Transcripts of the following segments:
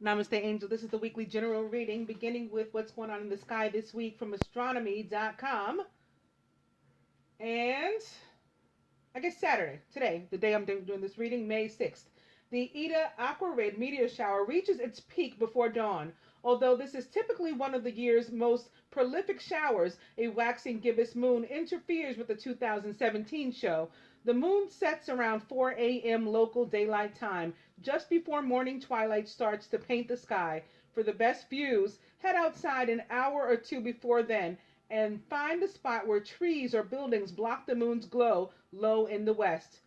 Namaste, Angel. This is the weekly general reading, beginning with what's going on in the sky this week from astronomy.com. And I guess Saturday, today, the day I'm doing this reading, May 6th. The Eta Aquarid meteor shower reaches its peak before dawn. Although this is typically one of the year's most prolific showers, a waxing gibbous moon interferes with the 2017 show. The moon sets around 4 a.m. local daylight time, just before morning twilight starts to paint the sky. For the best views, head outside an hour or two before then and find a spot where trees or buildings block the moon's glow low in the west.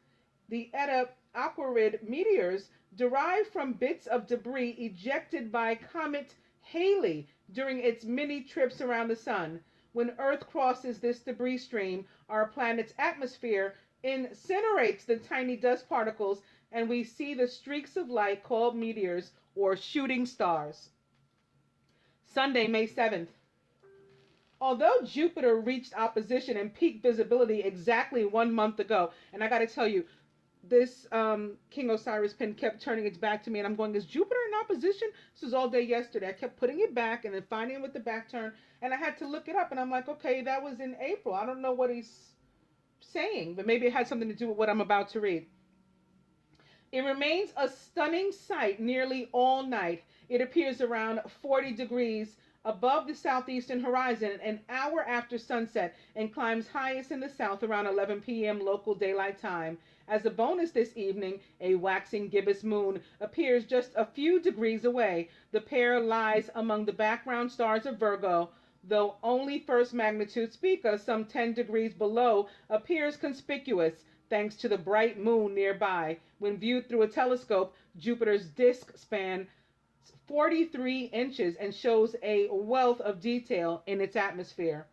The Eta Aquarid meteors derive from bits of debris ejected by comet Halley during its many trips around the sun. When Earth crosses this debris stream, our planet's atmosphere incinerates the tiny dust particles, and we see the streaks of light called meteors or shooting stars. Sunday, May 7th. Although Jupiter reached opposition and peak visibility exactly 1 month ago, and I got to tell you, this King Osiris pin kept turning its back to me, and I'm going, is Jupiter in opposition? This was all day yesterday. I kept putting it back and then finding it with the back turn, and I had to look it up, and I'm like, okay, that was in April. I don't know what he's saying, but maybe it had something to do with what I'm about to read. It remains a stunning sight nearly all night. It appears around 40 degrees above the southeastern horizon an hour after sunset and climbs highest in the south around 11 p.m. local daylight time. As a bonus this evening, a waxing gibbous moon appears just a few degrees away. The pair lies among the background stars of Virgo, though only first magnitude Spica, some 10 degrees below, appears conspicuous thanks to the bright moon nearby. When viewed through a telescope, Jupiter's disk spans 43 inches and shows a wealth of detail in its atmosphere.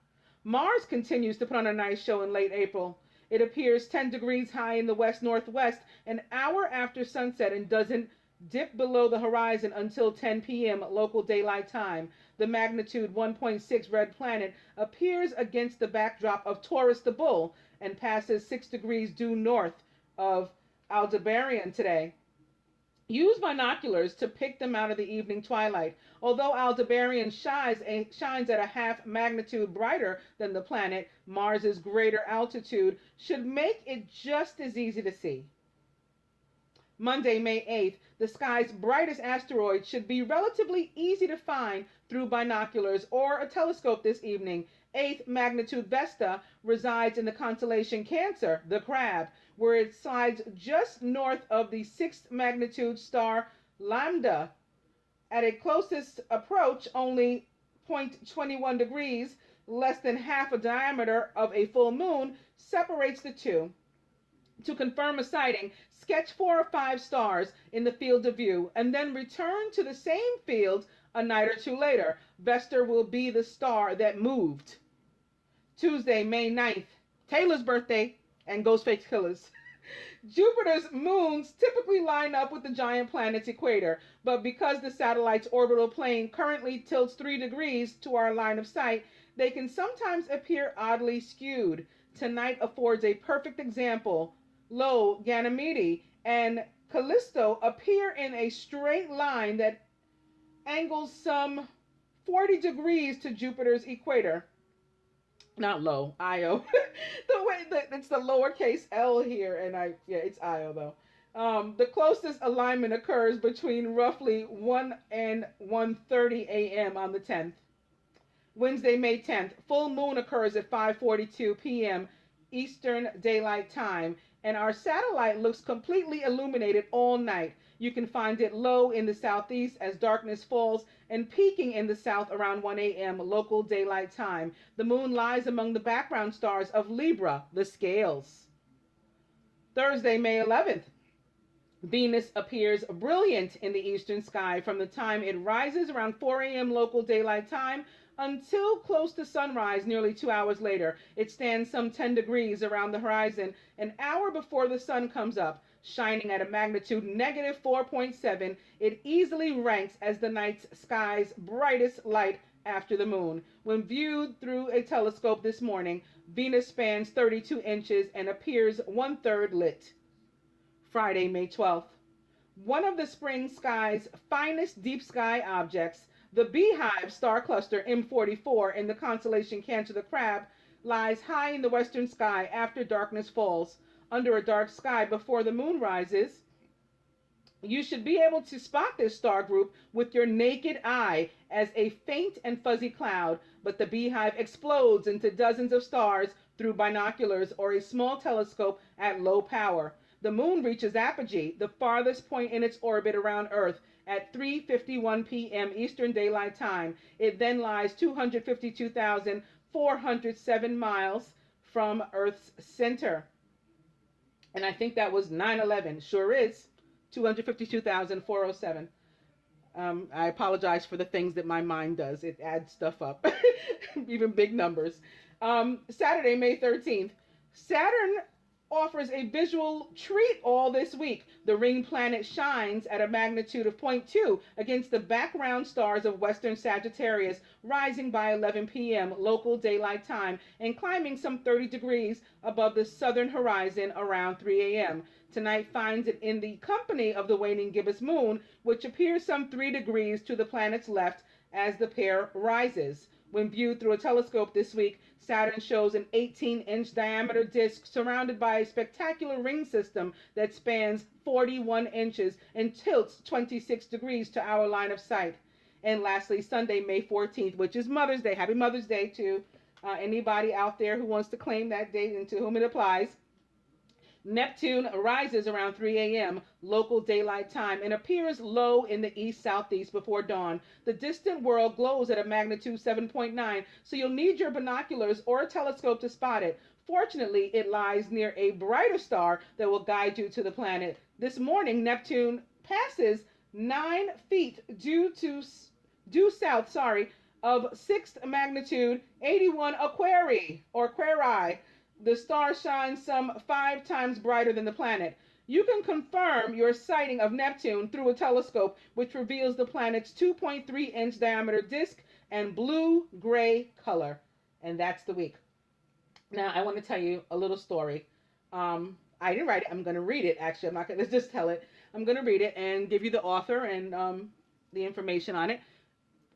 Mars continues to put on a nice show in late April. It appears 10 degrees high in the west-northwest an hour after sunset and doesn't dip below the horizon until 10 p.m. local daylight time. The magnitude 1.6 red planet appears against the backdrop of Taurus the Bull and passes 6 degrees due north of Aldebaran today. Use binoculars to pick them out of the evening twilight. Although Aldebaran shines at a half magnitude brighter than the planet, Mars's greater altitude should make it just as easy to see. Monday, May 8th, the sky's brightest asteroid should be relatively easy to find through binoculars or a telescope this evening. 8th magnitude Vesta resides in the constellation Cancer, the Crab, where it slides just north of the 6th magnitude star Lambda. At a closest approach, only 0.21 degrees, less than half a diameter of a full moon, separates the two. To confirm a sighting, sketch 4 or 5 stars in the field of view and then return to the same field a night or two later. Vesta will be the star that moved. Tuesday, May 9th, Taylor's birthday and Ghostface Killers. Jupiter's moons typically line up with the giant planet's equator, but because the satellite's orbital plane currently tilts 3 degrees to our line of sight, they can sometimes appear oddly skewed. Tonight affords a perfect example. Lo, Ganymede and Callisto appear in a straight line that angles some 40 degrees to Jupiter's equator. Not Lo, Io. The way that it's the lowercase L here, and it's Io though. The closest alignment occurs between roughly 1 and 1:30 a.m. on the 10th. Wednesday, May 10th, full moon occurs at 5:42 p.m. Eastern Daylight Time, and our satellite looks completely illuminated all night. You can find it low in the southeast as darkness falls and peaking in the south around 1 a.m. local daylight time. The moon lies among the background stars of Libra, the scales. Thursday, May 11th. Venus appears brilliant in the eastern sky from the time it rises around 4 a.m. local daylight time until close to sunrise nearly 2 hours later. It stands some 10 degrees around the horizon an hour before the sun comes up. Shining at a magnitude negative 4.7, it easily ranks as the night sky's brightest light after the moon. When viewed through a telescope this morning, Venus spans 32 inches and appears 1/3 lit. Friday, May 12th. One of the spring sky's finest deep sky objects, the Beehive star cluster M44 in the constellation Cancer the Crab, lies high in the western sky after darkness falls. Under a dark sky before the moon rises, you should be able to spot this star group with your naked eye as a faint and fuzzy cloud, but the Beehive explodes into dozens of stars through binoculars or a small telescope at low power. The moon reaches apogee, the farthest point in its orbit around Earth, at 3:51 p.m. Eastern Daylight Time. It then lies 252,407 miles from Earth's center. And I think that was 9/11. Sure is. 252,407. I apologize for the things that my mind does. It adds stuff up, even big numbers. Saturday, May 13th. Saturn offers a visual treat all this week. The ring planet shines at a magnitude of 0.2 against the background stars of Western Sagittarius, rising by 11 p.m. local daylight time and climbing some 30 degrees above the southern horizon around 3 a.m. Tonight finds it in the company of the waning gibbous moon, which appears some 3 degrees to the planet's left as the pair rises. When viewed through a telescope this week, Saturn shows an 18-inch diameter disk surrounded by a spectacular ring system that spans 41 inches and tilts 26 degrees to our line of sight. And lastly, Sunday, May 14th, which is Mother's Day. Happy Mother's Day to anybody out there who wants to claim that date and to whom it applies. Neptune rises around 3 a.m. local daylight time and appears low in the east-southeast before dawn. The distant world glows at a magnitude 7.9, so you'll need your binoculars or a telescope to spot it. Fortunately, it lies near a brighter star that will guide you to the planet. This morning, Neptune passes 9 feet due south, of 6th magnitude 81 Aquarii. The star shines some 5 times brighter than the planet. You can confirm your sighting of Neptune through a telescope, which reveals the planet's 2.3-inch diameter disk and blue-gray color. And that's the week. Now, I want to tell you a little story. I didn't write it. I'm going to read it, actually. I'm not going to just tell it. I'm going to read it and give you the author and the information on it.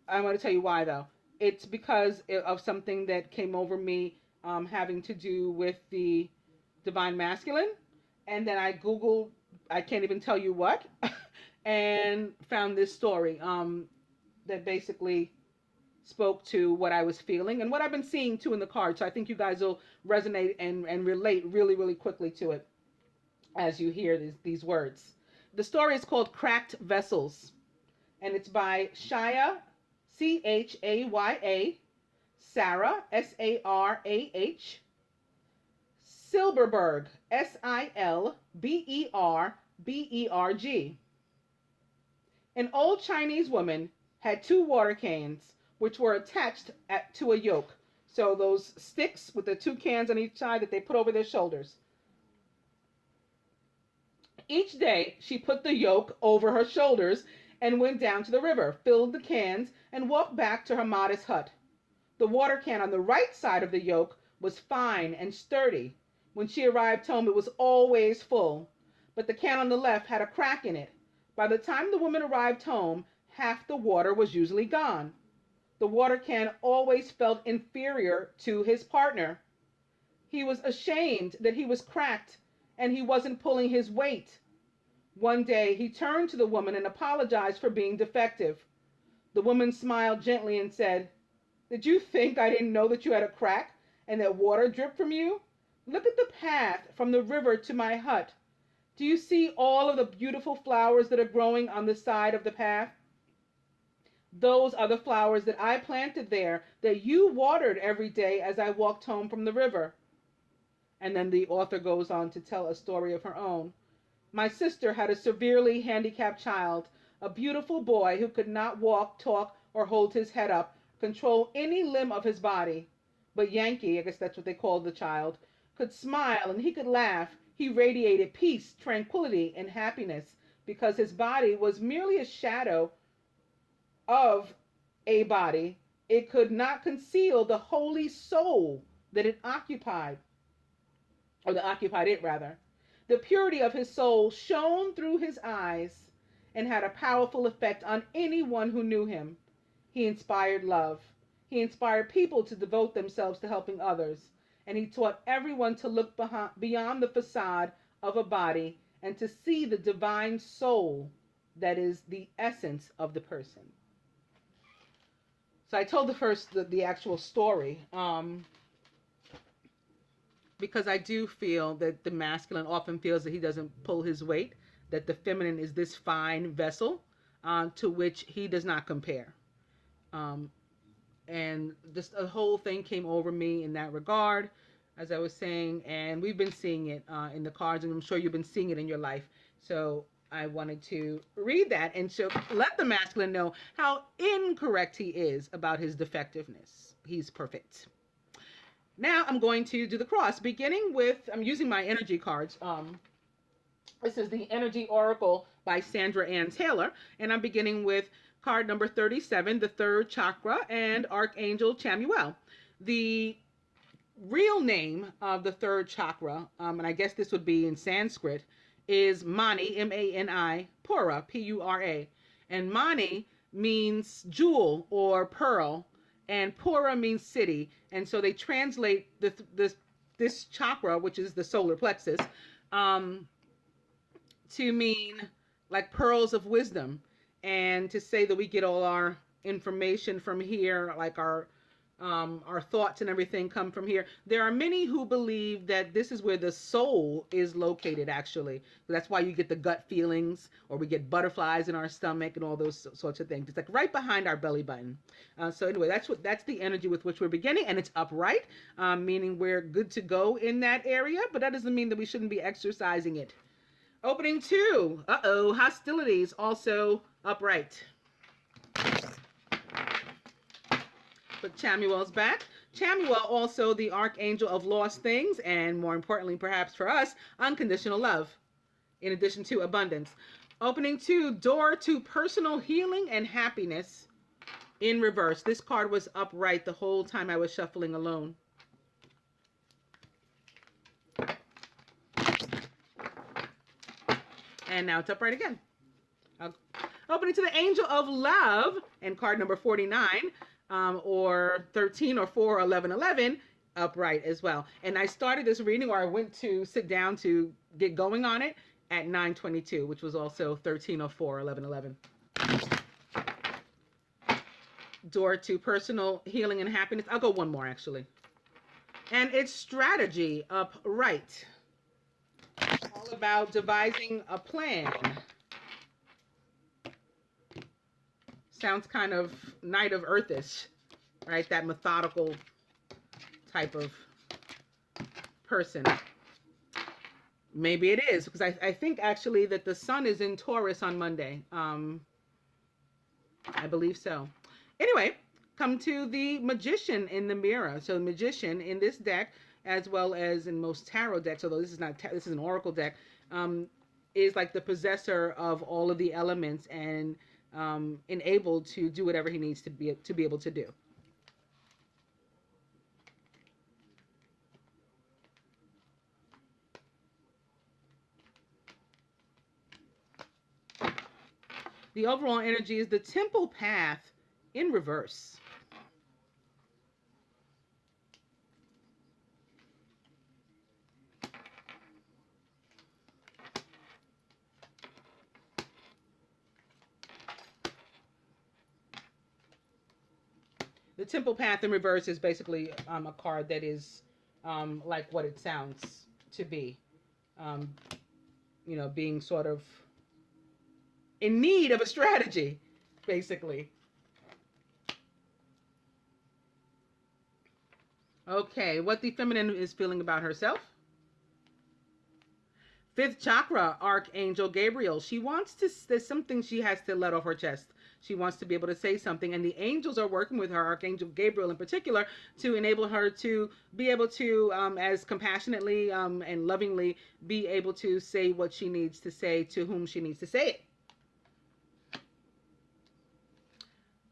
I want to tell you why, though. It's because of something that came over me having to do with the divine masculine. And then I Googled, I can't even tell you what, and found this story that basically spoke to what I was feeling and what I've been seeing too in the card. So I think you guys will resonate and relate really, really quickly to it as you hear these words. The story is called Cracked Vessels, and it's by Shaya, Chaya, Sarah, Sarah, Silberberg, Silberberg. An old Chinese woman had 2 water cans, which were attached to a yoke. So those sticks with the 2 cans on each side that they put over their shoulders. Each day, she put the yoke over her shoulders and went down to the river, filled the cans, and walked back to her modest hut. The water can on the right side of the yoke was fine and sturdy. When she arrived home, it was always full, but the can on the left had a crack in it. By the time the woman arrived home, half the water was usually gone. The water can always felt inferior to his partner. He was ashamed that he was cracked and he wasn't pulling his weight. One day, he turned to the woman and apologized for being defective. The woman smiled gently and said, "Did you think I didn't know that you had a crack and that water dripped from you? Look at the path from the river to my hut. Do you see all of the beautiful flowers that are growing on the side of the path? Those are the flowers that I planted there, that you watered every day as I walked home from the river." And then the author goes on to tell a story of her own. "My sister had a severely handicapped child, a beautiful boy who could not walk, talk, or hold his head up, control any limb of his body. But Yankee," I guess that's what they called the child, "could smile and he could laugh. He radiated peace, tranquility, and happiness because his body was merely a shadow of a body. It could not conceal the holy soul that it occupied, or that occupied it rather. The purity of his soul shone through his eyes and had a powerful effect on anyone who knew him. He inspired love. He inspired people to devote themselves to helping others. And he taught everyone to look beyond the facade of a body and to see the divine soul that is the essence of the person. So I told the actual story because I do feel that the masculine often feels that he doesn't pull his weight, that the feminine is this fine vessel to which he does not compare. Um, and just a whole thing came over me in that regard, as I was saying, and we've been seeing it in the cards, and I'm sure you've been seeing it in your life. So I wanted to read that and so let the masculine know how incorrect he is about his defectiveness. He's perfect. Now I'm going to do the cross, beginning with, I'm using my energy cards. This is the Energy Oracle by Sandra Ann Taylor, and I'm beginning with card number 37, the third chakra, and Archangel Chamuel. The real name of the third chakra, and I guess this would be in Sanskrit, is Mani, M-A-N-I, Pura, P-U-R-A. And Mani means jewel or pearl, and Pura means city. And so they translate this chakra, which is the solar plexus, to mean like pearls of wisdom, and to say that we get all our information from here, like our thoughts and everything come from here. There are many who believe that this is where the soul is located, actually. That's why you get the gut feelings, or we get butterflies in our stomach and all those sorts of things. It's like right behind our belly button. So anyway, that's the energy with which we're beginning, and it's upright, meaning we're good to go in that area, but that doesn't mean that we shouldn't be exercising it. Opening 2, hostilities, also upright. But Chamuel's back. Chamuel, also the archangel of lost things, and more importantly, perhaps for us, unconditional love, in addition to abundance. Opening 2, door to personal healing and happiness, in reverse. This card was upright the whole time I was shuffling alone. And now it's upright again. Opening to the angel of love, and card number 49, or 13 or 4 or 11, 11, upright as well. And I started this reading, or I went to sit down to get going on it at 9:22, which was also 13 or 4 or 11, 11. Door to personal healing and happiness. I'll go one more, actually. And it's strategy, upright. All about devising a plan. Sounds kind of Knight of Earthish, right? That methodical type of person. Maybe it is, because I think actually that the sun is in Taurus on Monday. I believe so. Anyway, come to the magician in the mirror. So the magician in this deck, as well as in most tarot decks, although this is not this is an oracle deck, is like the possessor of all of the elements and enabled to do whatever he needs to be able to do. The overall energy is the temple path in reverse. The temple path in reverse is basically a card that is like what it sounds to be. Being sort of in need of a strategy, basically. Okay, what the feminine is feeling about herself. Fifth chakra, Archangel Gabriel. She wants to, there's something she has to let off her chest. She wants to be able to say something, and the angels are working with her, Archangel Gabriel in particular, to enable her to be able to, as compassionately and lovingly, be able to say what she needs to say to whom she needs to say it.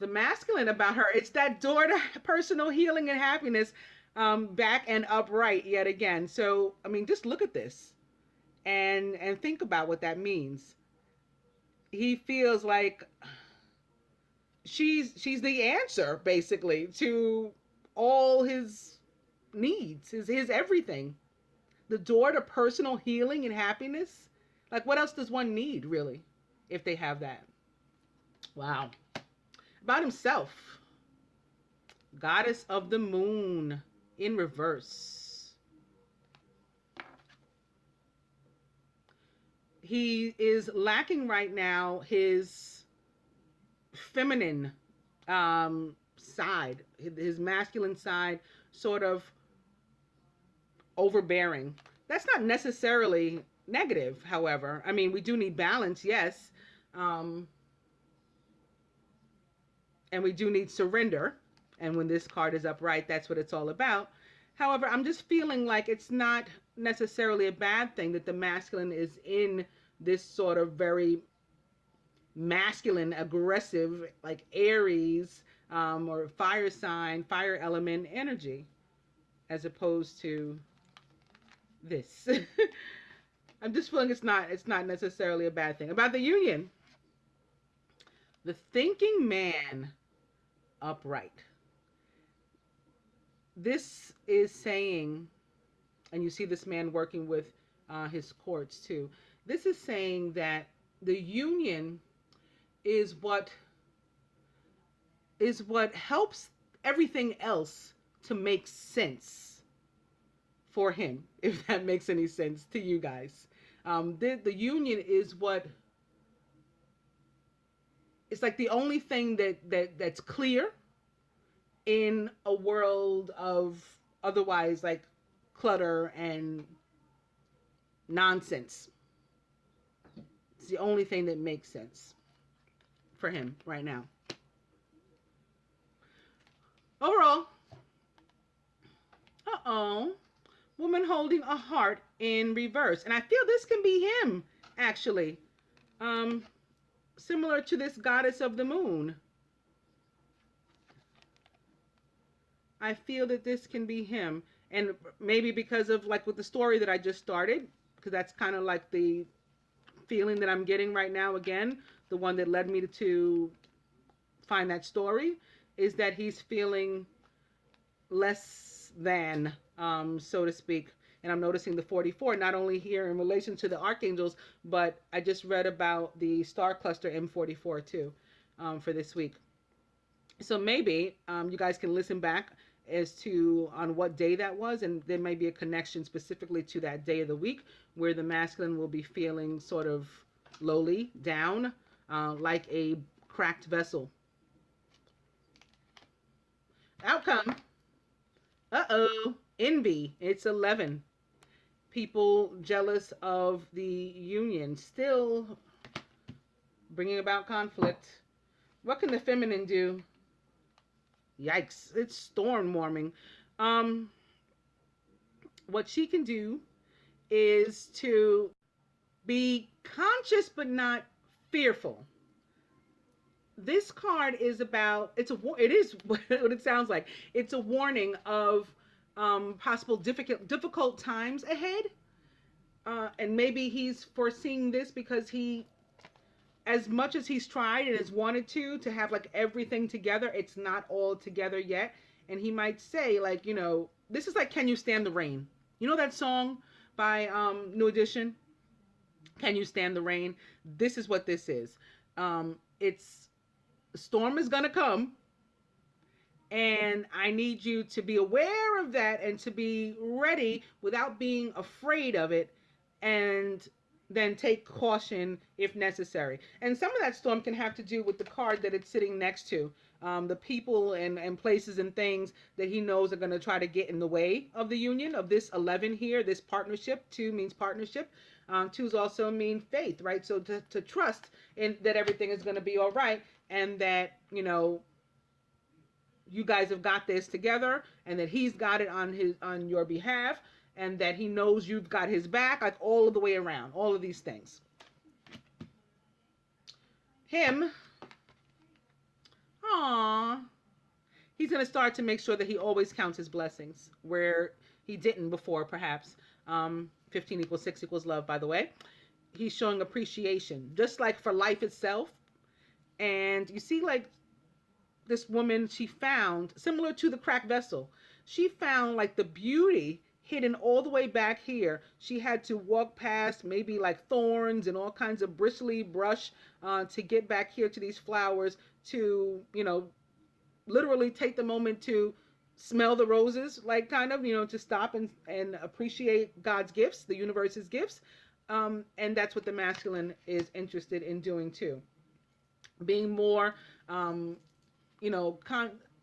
The masculine about her, it's that door to personal healing and happiness, back and upright yet again. So, I mean, just look at this and think about what that means. he feels like she's the answer basically to all his needs, his everything. The door to personal healing and happiness. Like what else does one need really if they have that? Wow. About himself. Goddess of the moon in reverse. He is lacking right now his feminine side, his masculine side, sort of overbearing. That's not necessarily negative, however. I mean, we do need balance, yes. Um, and we do need surrender. And when this card is upright, that's what it's all about. However, I'm just feeling like it's not necessarily a bad thing that the masculine is in this sort of very masculine, aggressive, like Aries or fire sign, fire element energy, as opposed to this. I'm just feeling it's not necessarily a bad thing. About the union, the thinking man upright. This is saying, and you see this man working with his courts too. This is saying that the union is what helps everything else to make sense for him, if that makes any sense to you guys. The union is what it's like the only thing that's clear in a world of otherwise like clutter and nonsense. It's the only thing that makes sense for him right now. Overall, woman holding a heart in reverse. And I feel this can be him, actually. Similar to this goddess of the moon. I feel that this can be him. And maybe because of like with the story that I just started, because that's kind of like the feeling that I'm getting right now again, the one that led me to find that story, is that he's feeling less than, so to speak. And I'm noticing the 44, not only here in relation to the archangels, but I just read about the star cluster M44 too, for this week. So maybe you guys can listen back as to on what day that was, and there may be a connection specifically to that day of the week where the masculine will be feeling sort of lowly, down, like a cracked vessel. Outcome. Envy. It's 11. People jealous of the union, still bringing about conflict. What can the feminine do? Yikes, it's storm warming. What she can do is to be conscious but not fearful. This card is about, it is what it sounds like. It's a warning of possible difficult times ahead. And maybe he's foreseeing this because he, as much as he's tried and has wanted to have like everything together, it's not all together yet. And he might say like, this is like, Can You Stand the Rain? You know that song by New Edition? Can You Stand the Rain? This is what this is. It's, the storm is going to come. And I need you to be aware of that and to be ready without being afraid of it. And then take caution if necessary. And some of that storm can have to do with the card that it's sitting next to. The people and places and things that he knows are going to try to get in the way of the union, of this 11 here, this partnership. 2 means partnership. 2s also mean faith, right? So to trust in that everything is going to be all right, and that, you guys have got this together, and that he's got it on your behalf, and that he knows you've got his back, like all of the way around, all of these things. Him, he's going to start to make sure that he always counts his blessings where he didn't before, perhaps. 15 equals 6 equals love, by the way. he's showing appreciation, just like for life itself. And you see, like, this woman, she found, similar to the cracked vessel, she found like the beauty hidden all the way back here. She had to walk past maybe like thorns and all kinds of bristly brush to get back here to these flowers, to, literally take the moment to smell the roses, like, kind of, to stop and appreciate God's gifts, the universe's gifts. And that's what the masculine is interested in doing too. Being more,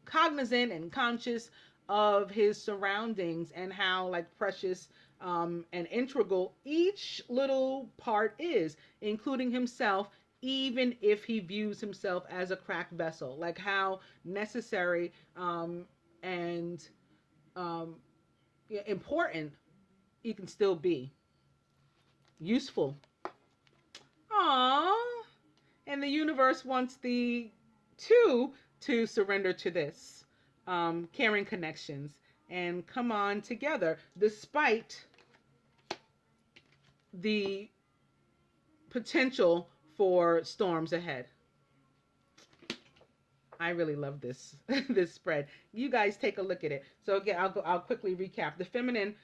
cognizant and conscious of his surroundings, and how like precious and integral each little part is, including himself, even if he views himself as a cracked vessel. Like how necessary and important he can still be. Useful. Aww. And the universe wants the two to surrender to this, caring connections, and come on together despite the potential for storms ahead. I really love this this spread. You guys take a look at it. So again, I'll quickly recap. The feminine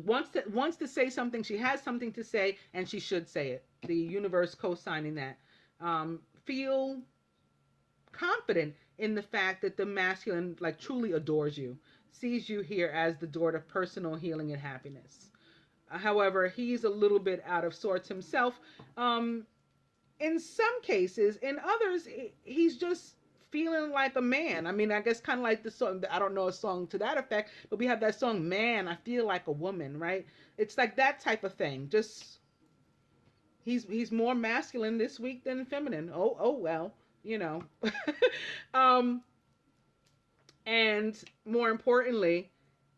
wants to say something. She has something to say, and she should say it. The universe co-signing that. Feel confident in the fact that the masculine like truly adores you, sees you here as the door to personal healing and happiness. However, he's a little bit out of sorts himself. In some cases, in others, he's just feeling like a man. I mean, I guess kind of like the song, I don't know a song to that effect, but we have that song, Man, I Feel Like a Woman, right? It's like that type of thing. Just, he's more masculine this week than feminine. Oh well, and more importantly,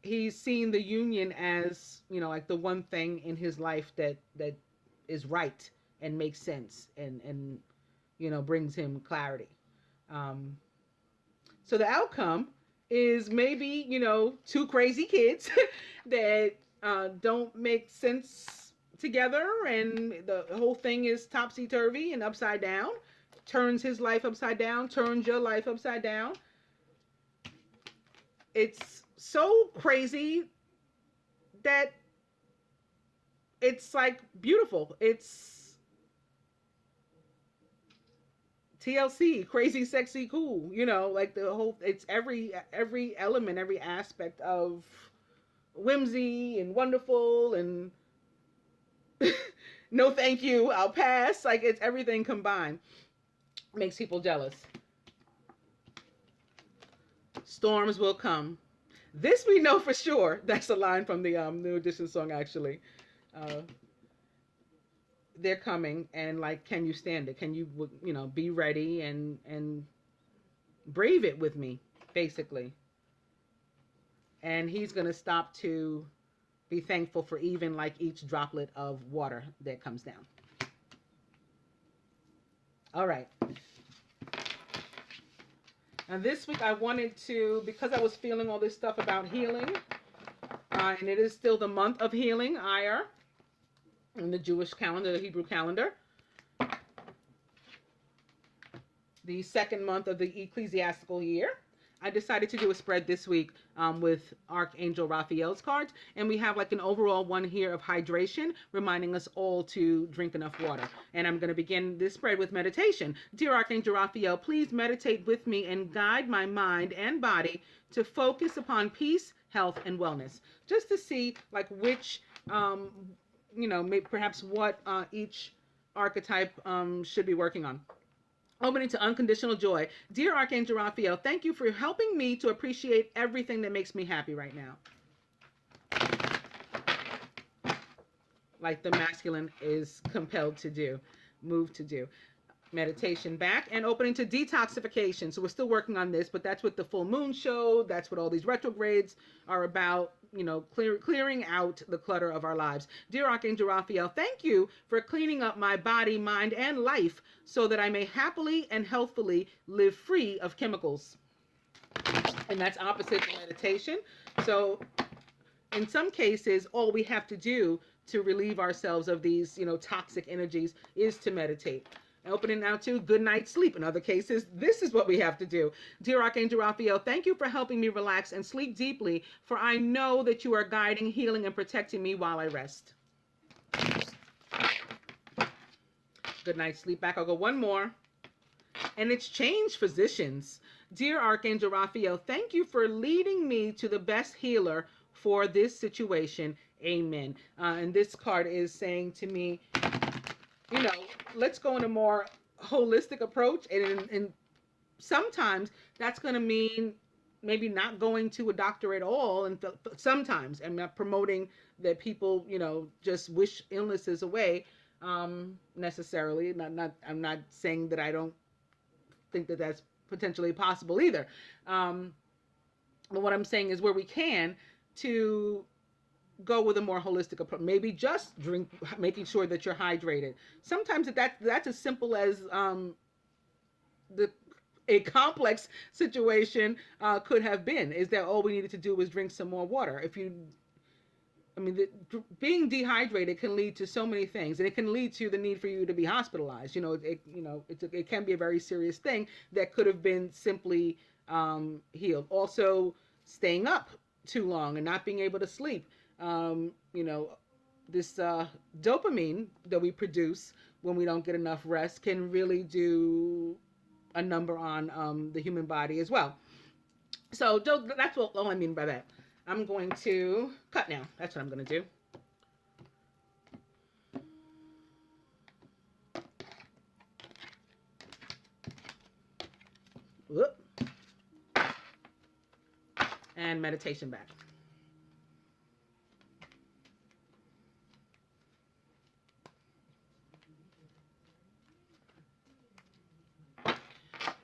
he's seen the union as, like the one thing in his life that is right and makes sense, and brings him clarity. So the outcome is maybe, two crazy kids that don't make sense together, and the whole thing is topsy-turvy and upside down. Turns his life upside down, turns your life upside down. It's so crazy that it's like beautiful. It's TLC, crazy, sexy, cool. Like the whole, it's every element, every aspect of whimsy and wonderful and no thank you, I'll pass. Like, it's everything combined. Makes people jealous. Storms will come. This we know for sure. That's a line from the New Edition song, actually. They're coming, and like, can you stand it? Can you, be ready and brave it with me, basically. And he's going to stop to be thankful for even like each droplet of water that comes down. All right. And this week I wanted to, because I was feeling all this stuff about healing, and it is still the month of healing, Iyar, in the Jewish calendar, the Hebrew calendar. The second month of the ecclesiastical year. I decided to do a spread this week with Archangel Raphael's cards. And we have like an overall one here of hydration, reminding us all to drink enough water. And I'm going to begin this spread with meditation. Dear Archangel Raphael, please meditate with me and guide my mind and body to focus upon peace, health, and wellness. Just to see like which, perhaps what each archetype should be working on. Opening to unconditional joy. Dear Archangel Raphael, thank you for helping me to appreciate everything that makes me happy right now. Like the masculine is compelled to do, moved to do. Meditation back and opening to detoxification. So we're still working on this, but that's what the full moon showed. That's what all these retrogrades are about, clearing out the clutter of our lives. Dear Archangel Raphael, thank you for cleaning up my body, mind, and life so that I may happily and healthfully live free of chemicals. And that's opposite to meditation. So in some cases, all we have to do to relieve ourselves of these, toxic energies is to meditate. Opening now to good night's sleep. In other cases, this is what we have to do. Dear Archangel Raphael, thank you for helping me relax and sleep deeply, for I know that you are guiding, healing, and protecting me while I rest. Good night's sleep back. I'll go one more. And it's change physicians. Dear Archangel Raphael, thank you for leading me to the best healer for this situation. Amen. And this card is saying to me, let's go in a more holistic approach. And sometimes that's going to mean maybe not going to a doctor at all. And sometimes I'm not promoting that people, just wish illnesses away necessarily. I'm not saying that I don't think that that's potentially possible either. But what I'm saying is where we can to go with a more holistic approach. Maybe just making sure that you're hydrated. Sometimes that's as simple as a complex situation could have been. Is that all we needed to do was drink some more water? Being dehydrated can lead to so many things, and it can lead to the need for you to be hospitalized. It can be a very serious thing that could have been simply healed. Also, staying up too long and not being able to sleep. This dopamine that we produce when we don't get enough rest can really do a number on the human body as well. So that's all I mean by that. I'm going to cut now. That's what I'm going to do. Whoop. And meditation back.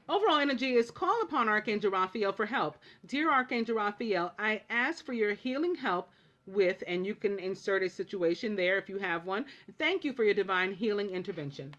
Overall energy is call upon Archangel Raphael for help. Dear Archangel Raphael, I ask for your healing help with, and you can insert a situation there if you have one. Thank you for your divine healing intervention.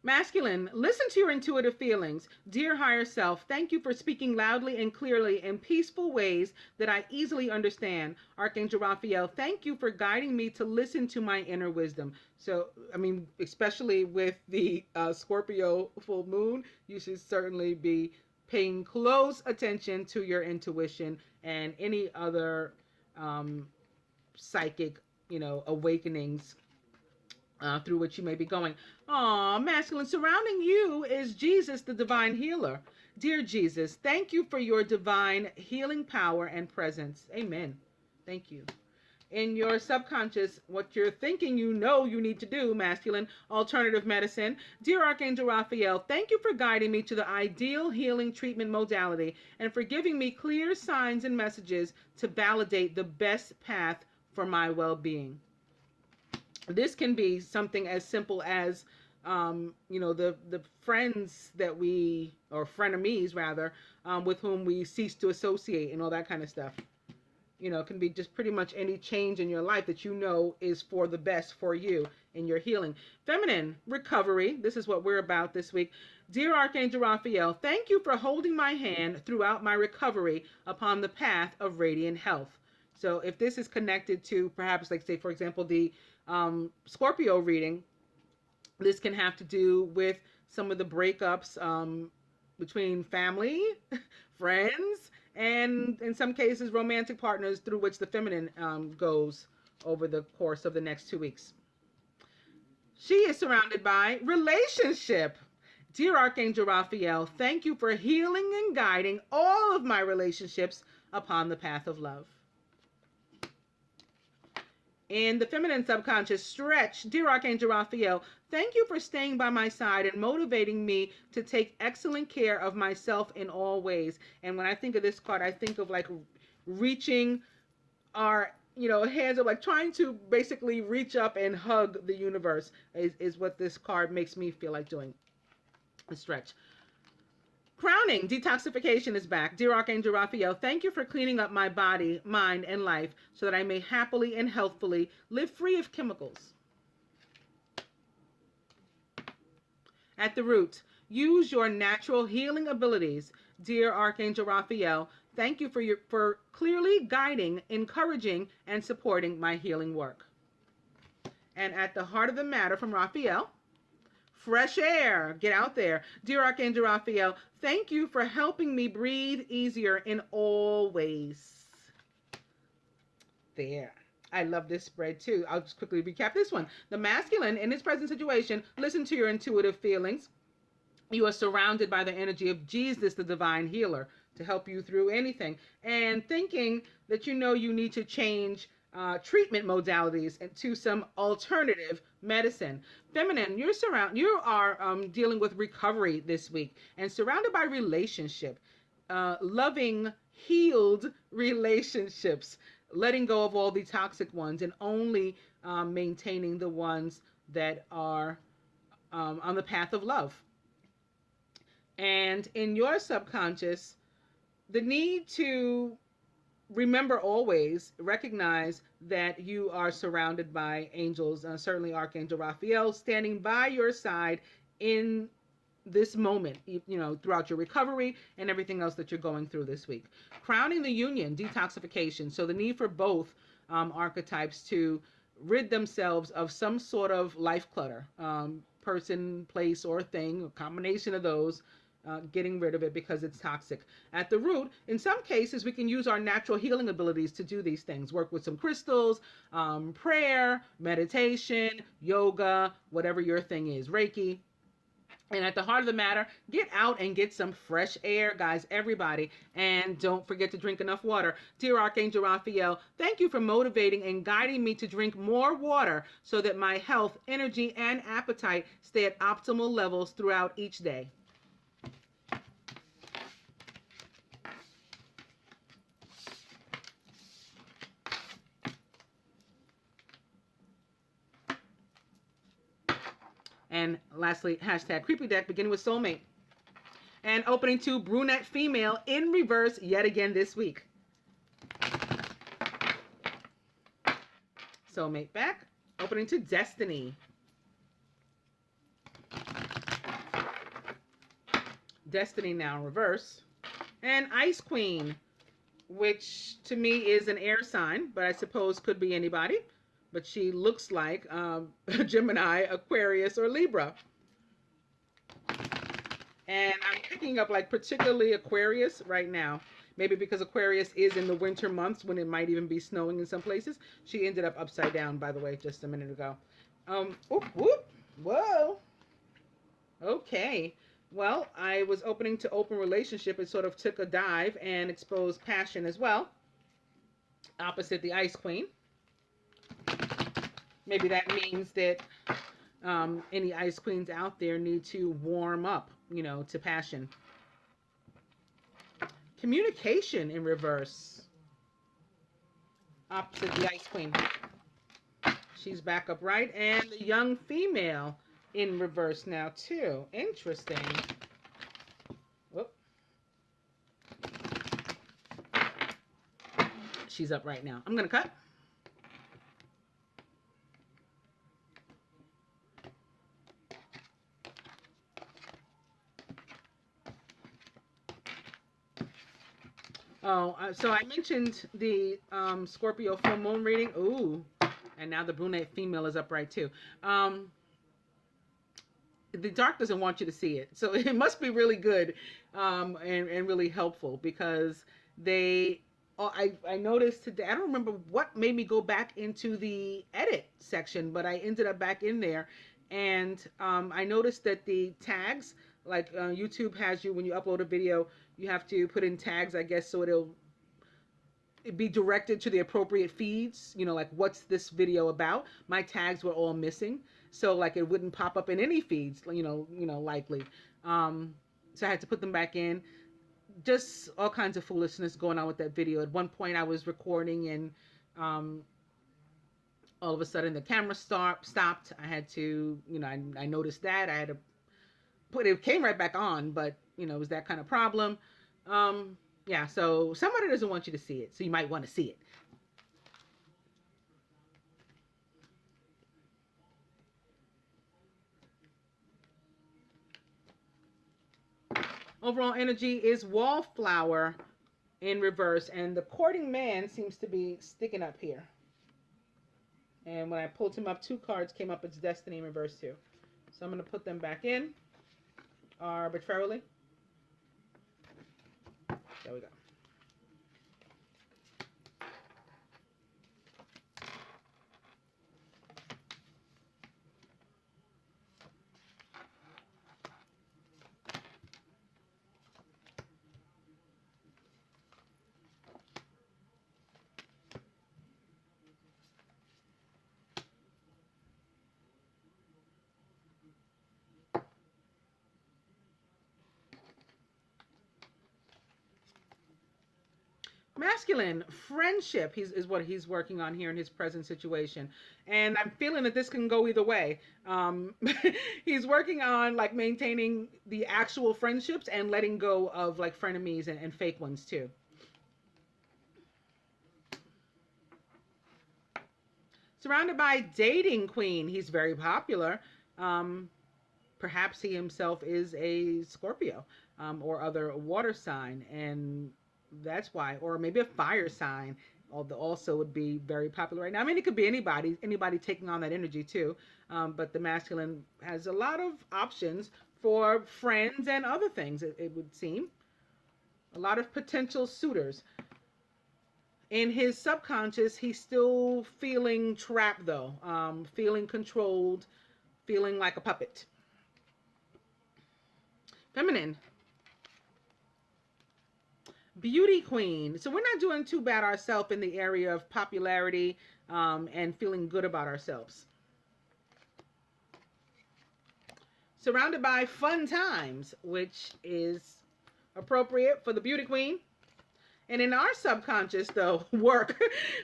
Masculine, listen to your intuitive feelings. Dear higher self, thank you for speaking loudly and clearly in peaceful ways that I easily understand. Archangel Raphael, thank you for guiding me to listen to my inner wisdom. So, especially with the Scorpio full moon, you should certainly be paying close attention to your intuition and any other psychic, awakenings through which you may be going. Masculine, surrounding you is Jesus, the divine healer. Dear Jesus, thank you for your divine healing power and presence. Amen. Thank you. In your subconscious, what you're thinking you need to do, masculine, alternative medicine. Dear Archangel Raphael, thank you for guiding me to the ideal healing treatment modality and for giving me clear signs and messages to validate the best path for my well-being. This can be something as simple as, the friends that or frenemies rather, with whom we cease to associate and all that kind of stuff. It can be just pretty much any change in your life that is for the best for you in your healing. Feminine, recovery. This is what we're about this week. Dear Archangel Raphael, thank you for holding my hand throughout my recovery upon the path of radiant health. So if this is connected to perhaps, like say, for example, the Scorpio reading, this can have to do with some of the breakups between family, friends, and in some cases romantic partners through which the feminine goes over the course of the next 2 weeks. She is surrounded by relationship. Dear Archangel Raphael, thank you for healing and guiding all of my relationships upon the path of love. In the feminine subconscious, stretch. Dear Archangel Raphael, thank you for staying by my side and motivating me to take excellent care of myself in all ways. And when I think of this card, I think of like reaching our hands up, like trying to basically reach up and hug the universe is what this card makes me feel like doing. A stretch. Crowning, detoxification is back. Dear Archangel Raphael, thank you for cleaning up my body, mind, and life so that I may happily and healthfully live free of chemicals. At the root, use your natural healing abilities. Dear Archangel Raphael, thank you for clearly guiding, encouraging, and supporting my healing work. And at the heart of the matter from Raphael, fresh air, get out there. Dear Archangel Raphael, thank you for helping me breathe easier in all ways. There. I love this spread too. I'll just quickly recap this one. The masculine, in its present situation, listen to your intuitive feelings. You are surrounded by the energy of Jesus, the divine healer, to help you through anything. And thinking that you need to change treatment modalities to some alternative medicine. Feminine, you are dealing with recovery this week and surrounded by relationship, loving, healed relationships, letting go of all the toxic ones and only maintaining the ones that are on the path of love. And in your subconscious, the need to remember always, recognize that you are surrounded by angels, certainly Archangel Raphael, standing by your side in this moment, throughout your recovery and everything else that you're going through this week. Crowning the union, detoxification. So the need for both archetypes to rid themselves of some sort of life clutter, person, place, or thing, a combination of those. Getting rid of it because it's toxic. At the root, in some cases, we can use our natural healing abilities to do these things. Work with some crystals, prayer, meditation, yoga, whatever your thing is, Reiki. And at the heart of the matter, get out and get some fresh air, guys, everybody. And don't forget to drink enough water. Dear Archangel Raphael, thank you for motivating and guiding me to drink more water so that my health, energy, and appetite stay at optimal levels throughout each day. And lastly, hashtag creepy deck, beginning with soulmate. And opening to brunette female in reverse yet again this week. Soulmate back. Opening to destiny. Destiny now in reverse. And Ice Queen, which to me is an air sign, but I suppose could be anybody. But she looks like Gemini, Aquarius, or Libra. And I'm picking up like particularly Aquarius right now. Maybe because Aquarius is in the winter months when it might even be snowing in some places. She ended up upside down, by the way, just a minute ago. Whoa. Okay. Well, I was opening to open relationship. It sort of took a dive and exposed passion as well. Opposite the Ice Queen. Maybe that means that any Ice Queens out there need to warm up, to passion. Communication in reverse. Opposite the Ice Queen. She's back upright. And the young female in reverse now, too. Interesting. Whoop. She's up right now. I'm going to cut. So I mentioned the Scorpio full moon reading. Ooh, and now the brunette female is upright too. The dark doesn't want you to see it, so it must be really good and really helpful because they. I noticed today. I don't remember what made me go back into the edit section, but I ended up back in there, and I noticed that the tags, like YouTube has you when you upload a video, you have to put in tags, I guess, so it'll be directed to the appropriate feeds. Like, what's this video about? My tags were all missing, so like it wouldn't pop up in any feeds. Likely. So I had to put them back in. Just all kinds of foolishness going on with that video. At one point, I was recording and all of a sudden the camera stopped. I had to, I noticed that. I had to put it, came right back on, but it was that kind of problem. Yeah, so somebody doesn't want you to see it, so you might want to see it. Overall energy is wallflower in reverse, and the courting man seems to be sticking up here. And when I pulled him up, 2 cards came up. It's destiny in reverse too. So I'm going to put them back in arbitrarily. There we go. Masculine friendship is what he's working on here in his present situation, and I'm feeling that this can go either way. He's working on like maintaining the actual friendships and letting go of like frenemies and fake ones too. Surrounded by dating queen, he's very popular. Perhaps he himself is a Scorpio, or other water sign, and that's why, or maybe a fire sign, also would be very popular right now. I mean, it could be anybody taking on that energy too. But the masculine has a lot of options for friends and other things. It would seem a lot of potential suitors. In his subconscious, he's still feeling trapped though, feeling controlled, feeling like a puppet. Feminine. Beauty queen. So we're not doing too bad ourselves in the area of popularity, and feeling good about ourselves. Surrounded by fun times, which is appropriate for the beauty queen. And in our subconscious, though, work.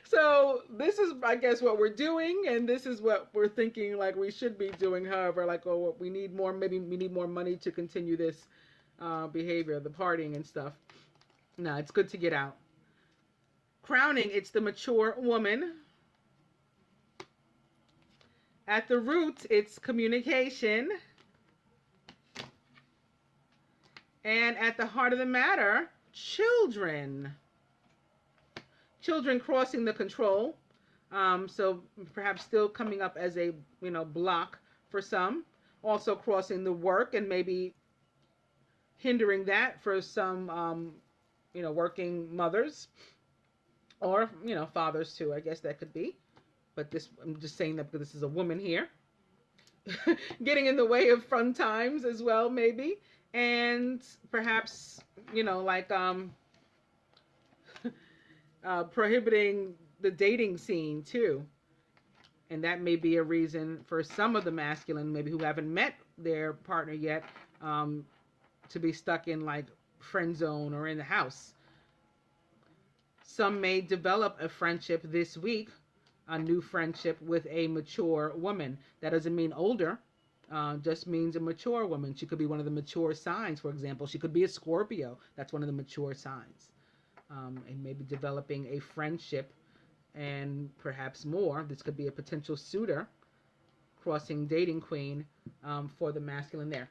So this is, I guess, what we're doing, and this is what we're thinking like we should be doing. However, like, oh, we need more. Maybe we need more money to continue this behavior, the partying and stuff. No, it's good to get out. Crowning, it's the mature woman. At the root, it's communication. And at the heart of the matter, children. Children crossing the control. So perhaps still coming up as a block for some. Also crossing the work and maybe hindering that for some working mothers, or fathers too. I guess that could be. But this, I'm just saying that because this is a woman here. Getting in the way of fun times as well, maybe. And perhaps, prohibiting the dating scene too. And that may be a reason for some of the masculine, maybe who haven't met their partner yet, to be stuck in like friend zone or in the house. Some may develop a friendship this week, a new friendship with a mature woman. That doesn't mean older. Just means a mature woman. She could be one of the mature signs, for example. She could be a Scorpio. That's one of the mature signs. And maybe developing a friendship and perhaps more. This could be a potential suitor, crossing dating queen, for the masculine there.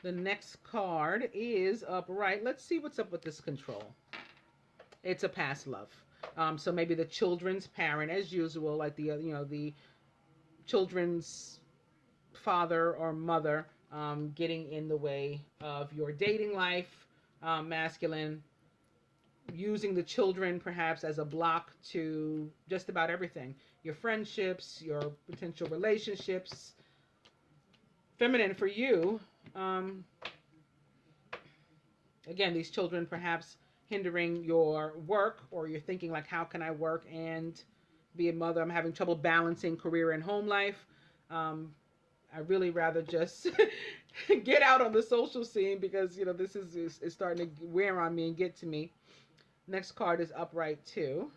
The next card is upright. Let's see what's up with this control. It's a past love. So maybe the children's parent, as usual, like the children's father or mother, getting in the way of your dating life, masculine, using the children perhaps as a block to just about everything. Your friendships, your potential relationships. Feminine, for you, Um, Again, these children perhaps hindering your work, or you're thinking like, how can I work and be a mother? I'm having trouble balancing career and home life. Um, I really rather just get out on the social scene because this is starting to wear on me and get to me. Next card is upright too.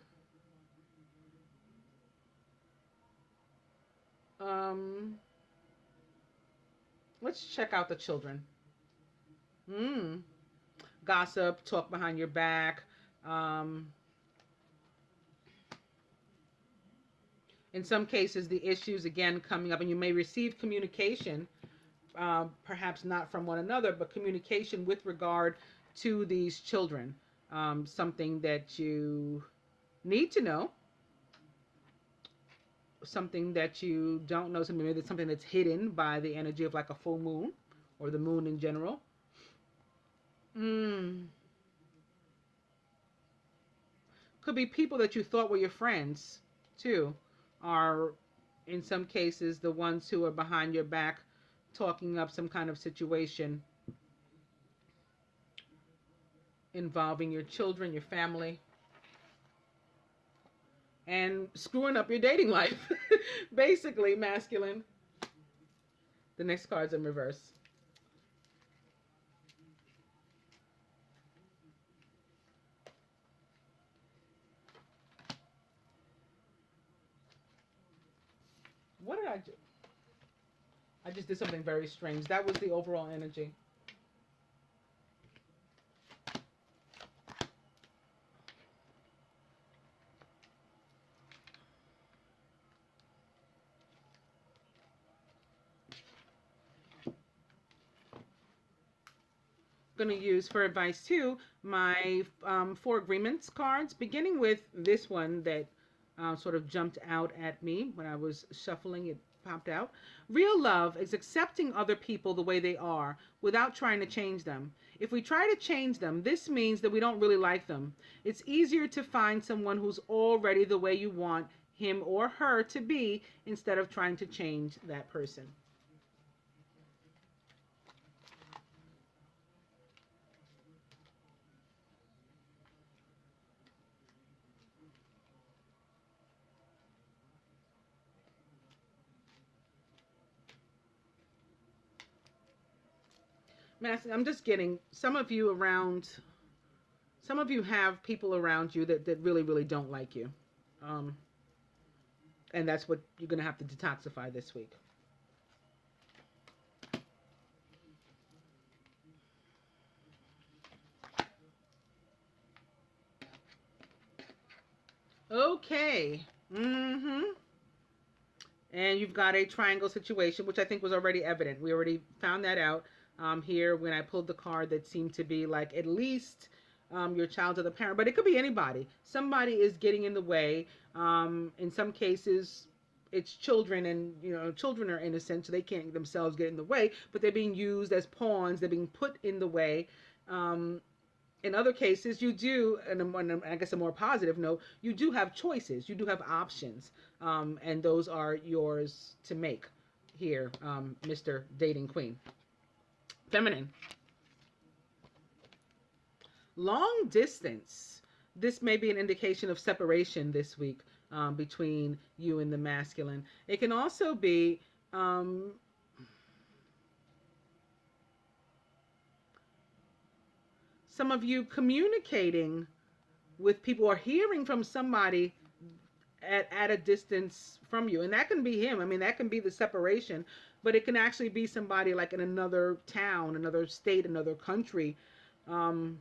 Um, let's check out the children. Mm. Gossip, talk behind your back. Um, in some cases, the issues again coming up, and you may receive communication, perhaps not from one another, but communication with regard to these children. Something that you need to know, something that you don't know, something maybe it's something that's hidden by the energy of like a full moon or the moon in general. Mm. Could be people that you thought were your friends too, are in some cases the ones who are behind your back talking up some kind of situation involving your children, your family, and screwing up your dating life. Basically, masculine. The next card's in reverse. What did I do? I just did something very strange. That was the overall energy. Going to use for advice too my four agreements cards, beginning with this one that sort of jumped out at me when I was shuffling. It popped out. Real love is accepting other people the way they are without trying to change them. If we try to change them, this means that we don't really like them. It's easier to find someone who's already the way you want him or her to be instead of trying to change that person. I'm just getting some of you around. Some of you have people around you that really, really don't like you. Um, and that's what you're going to have to detoxify this week. Okay. Mm-hmm. And you've got a triangle situation, which I think was already evident. We already found that out here when I pulled the card that seemed to be like at least your child's other parent, but it could be anybody. Somebody is getting in the way. In some cases, it's children, and children are innocent, so they can't themselves get in the way, but they're being used as pawns. They're being put in the way. Um, in other cases, you do, and I guess a more positive note, you do have choices, you do have options, and those are yours to make here, Mr. Dating Queen. Feminine. Long distance. This may be an indication of separation this week between you and the masculine. It can also be some of you communicating with people or hearing from somebody at a distance from you. And that can be him. I mean, that can be the separation, but it can actually be somebody like in another town, another state, another country, um,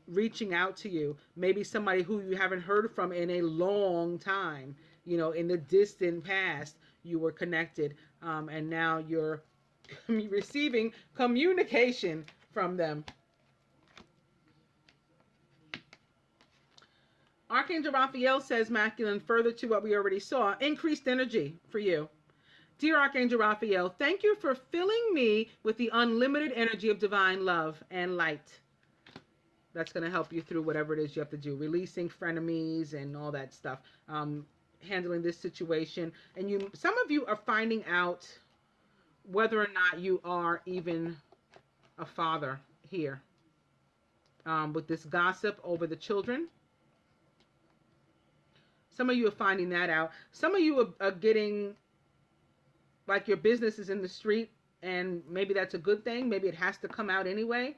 reaching out to you. Maybe somebody who you haven't heard from in a long time. In the distant past, you were connected, and now you're receiving communication from them. Archangel Raphael says, masculine, further to what we already saw, increased energy for you. Dear Archangel Raphael, thank you for filling me with the unlimited energy of divine love and light. That's going to help you through whatever it is you have to do, releasing frenemies and all that stuff, handling this situation. And some of you are finding out whether or not you are even a father here with this gossip over the children. Some of you are finding that out. Some of you are getting, like, your business is in the street, and maybe that's a good thing. Maybe it has to come out anyway,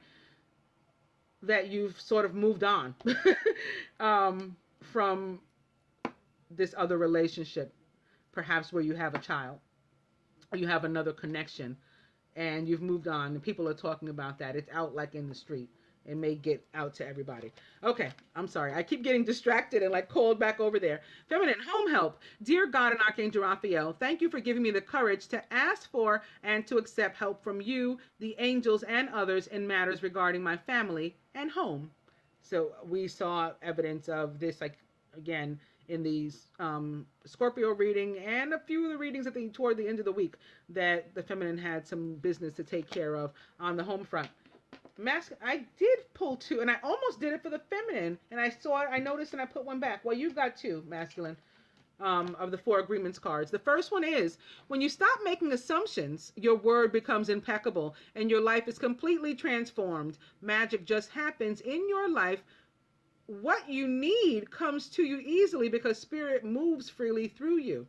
that you've sort of moved on from this other relationship, perhaps where you have a child or you have another connection, and you've moved on, and people are talking about that. It's out, like, in the street. It may get out to everybody. Okay, I'm sorry. I keep getting distracted and, like, called back over there. Feminine, home help. Dear God and Archangel Raphael, thank you for giving me the courage to ask for and to accept help from you, the angels, and others in matters regarding my family and home. So we saw evidence of this, like, again, in these Scorpio reading and a few of the readings, I think, toward the end of the week, that the feminine had some business to take care of on the home front. I did pull two, and I almost did it for the feminine, and I noticed, and I put one back. Well, you've got two, masculine, of the 4 agreements cards. The first one is, when you stop making assumptions, your word becomes impeccable, and your life is completely transformed. Magic just happens in your life. What you need comes to you easily because Spirit moves freely through you.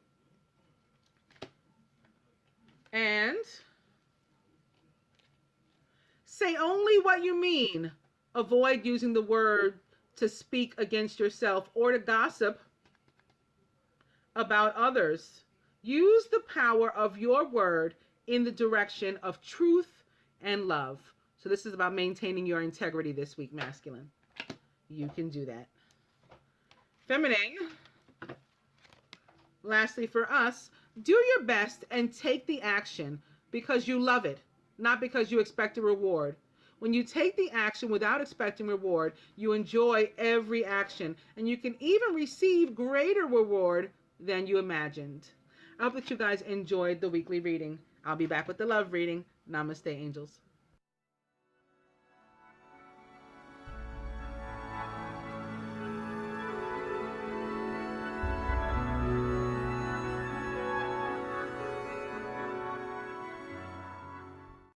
And say only what you mean. Avoid using the word to speak against yourself or to gossip about others. Use the power of your word in the direction of truth and love. So this is about maintaining your integrity this week, masculine. You can do that. Feminine, lastly for us, do your best and take the action because you love it, not because you expect a reward. When you take the action without expecting reward, you enjoy every action, and you can even receive greater reward than you imagined. I hope that you guys enjoyed the weekly reading. I'll be back with the love reading. Namaste, angels.